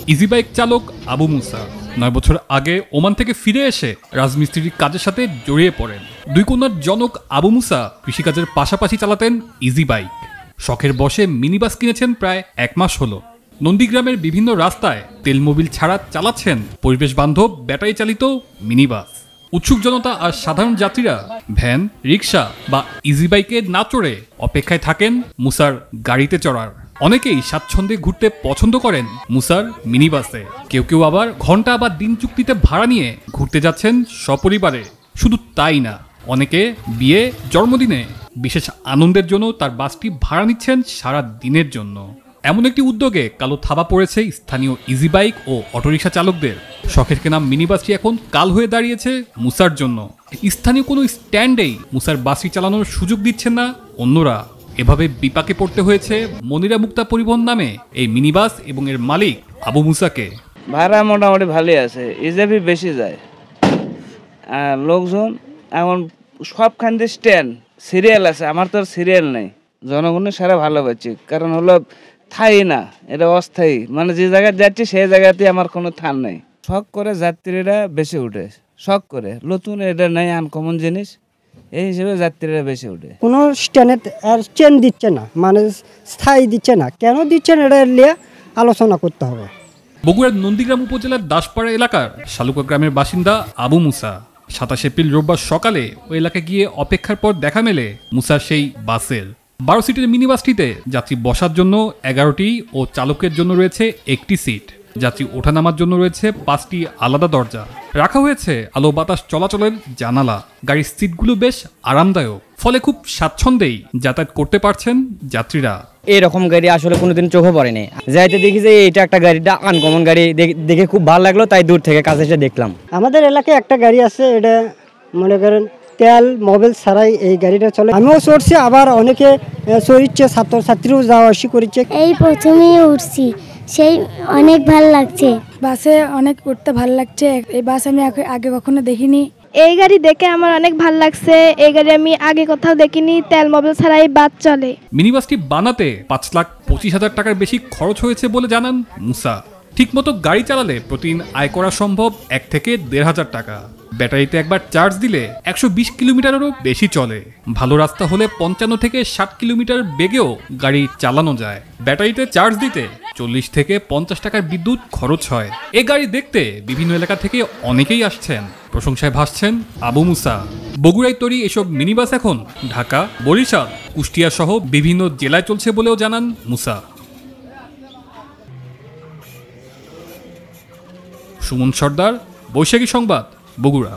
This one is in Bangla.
ইজি বাইক চালক আবু মুসা 9 বছর আগে ওমান থেকে ফিরে এসে রাজমিস্ত্রির কাজের সাথে জড়িয়ে পড়েন। দুই কন্যার জনক আবু মুসা কৃষিকাজের পাশাপাশি চালাতেন ইজি বাইক। শখের বশে মিনিবাস কিনেছেন প্রায় 1 মাস হলো। নন্দীগ্রামের বিভিন্ন রাস্তায় তেল মোবিল ছাড়া চালাচ্ছেন পরিবেশ বান্ধব ব্যাটারি চালিত মিনিবাস। উৎসুক জনতা আর সাধারণ যাত্রীরা ভ্যান, রিক্সা বা ইজি বাইকে না চড়ে অপেক্ষায় থাকেন মুসার গাড়িতে চড়ার। অনেকেই স্বাচ্ছন্দ্যে ঘুরতে পছন্দ করেন মুসার মিনিবাসে। কেউ কেউ আবার ঘন্টা বা দিন চুক্তিতে ভাড়া নিয়ে ঘুরতে যাচ্ছেন সপরিবারে। শুধু তাই না, অনেকে বিয়ে, জন্মদিনে বিশেষ আনন্দের জন্য তার বাসটি ভাড়া নিচ্ছেন সারা দিনের জন্য। এমন একটি উদ্যোগে কালো থাবা পড়েছে স্থানীয় ইজি বাইক ও অটোরিকশা চালকদের। শখের কেনা মিনিবাসটি এখন কাল হয়ে দাঁড়িয়েছে মুসার জন্য। স্থানীয় কোনো স্ট্যান্ডেই মুসার বাসটি চালানোর সুযোগ দিচ্ছেন না অন্যরা। এভাবে বিপাকে পড়তে হয়েছে মনিরা মুক্তা পরিবহন নামে এই মিনিবাস এবং এর মালিক আবু মুসাকে। ভাড়া মোটামুটি ভালোই আছে, ইজাবি বেশি যায়। আর লোকজন এখন সবখান দিয়ে স্ট্যান্ড সিরিয়াল আছে, আমার তো আর সিরিয়াল নেই। জনগণের সারা ভালো পাচ্ছি, কারণ হলো থাই না, এটা অস্থায়ী। মানে যে জায়গায় যাচ্ছি সেই জায়গাতে আমার কোনো থান নেই। শখ করে যাত্রীরা বেশি উঠে, শখ করে। নতুন এটা নেই, আনকমন জিনিস, এই হিসেবে যাত্রীরা বেশি উঠে। কোনো স্ট্যান্ডে আর চেন দিচ্ছে না, মানে স্থায়ী দিচ্ছে না। কেন দিচ্ছেন এটা নিয়ে আলোচনা করতে হবে। বগুড়ার নন্দীগ্রাম উপজেলার দাসপাড়া এলাকার শালুকা গ্রামের বাসিন্দা আবু মুসা 27 এপ্রিল রোববার সকালে ওই এলাকায় গিয়ে অপেক্ষার পর দেখা মেলে মুসার সেই বাসের। 12 সিটের মিনিবাসটিতে যাত্রী বসার জন্য 11টি ও চালকের জন্য রয়েছে 1টি সিট। যাত্রী ওঠানামার জন্য রয়েছে 5টি আলাদা দরজা। রাখা হয়েছে আলো বাতাস চলাচলের জানালা। গাড়ির সিটগুলো বেশ আরামদায়ক, ফলে খুব স্বাচ্ছন্দ্যেই যাতায়াত করতে পারছেন যাত্রীরা। এরকম গাড়ি আসলে কোনোদিন চোখে পড়েনি। যাইতে দেখি যে এটা একটা গাড়িটা আনকমন গাড়ি, দেখে খুব ভালো লাগলো, তাই দূর থেকে কাছে এসে দেখলাম। আমাদের এলাকায় একটা গাড়ি আছে, এটা মনে করেন তেল মোবিল ছাড়াই এই গাড়িটা চলে। আমিও চড়ছি, আবার অনেকে চড়ছে, ছাত্রছাত্রীও যাওয়া আসি করছে। এই প্রথমেই উঠছি, সেই অনেক ভালো লাগছে। বাসে অনেক উঠতে ভালো লাগছে। এই বাস আমি আগে কখনো দেখিনি। এই গাড়ি দেখে আমার অনেক ভালো লাগছে। এই গাড়ি আমি আগে কোথাও দেখিনি, তেল মোবিল ছাড়াই বাস চলে। মিনিবাসটি বানাতে 5,25,000 টাকার বেশি খরচ হয়েছে বলে জানান মুসা। ঠিকমতো গাড়ি চালালে প্রতিদিন আয় করা সম্ভব 1 থেকে 1,500 টাকা। ব্যাটারিতে একবার চার্জ দিলে 120 কিলোমিটারেরও বেশি চলে। ভালো রাস্তা হলে 55 থেকে 60 কিলোমিটার বেগেও গাড়ি চালানো যায়। ব্যাটারিতে চার্জ দিতে 40 থেকে 50 টাকার বিদ্যুৎ খরচ হয়। এই গাড়ি দেখতে বিভিন্ন এলাকা থেকে অনেকেই আসছেন, প্রশংসায় ভাসছেন আবু মুসা। বগুড়ায় তৈরি এসব মিনিবাস এখন ঢাকা, বরিশাল, কুষ্টিয়া সহ বিভিন্ন জেলায় চলছে বলেও জানান মুসা। সুমন সর্দার, বৈশাখী সংবাদ, বগুড়া।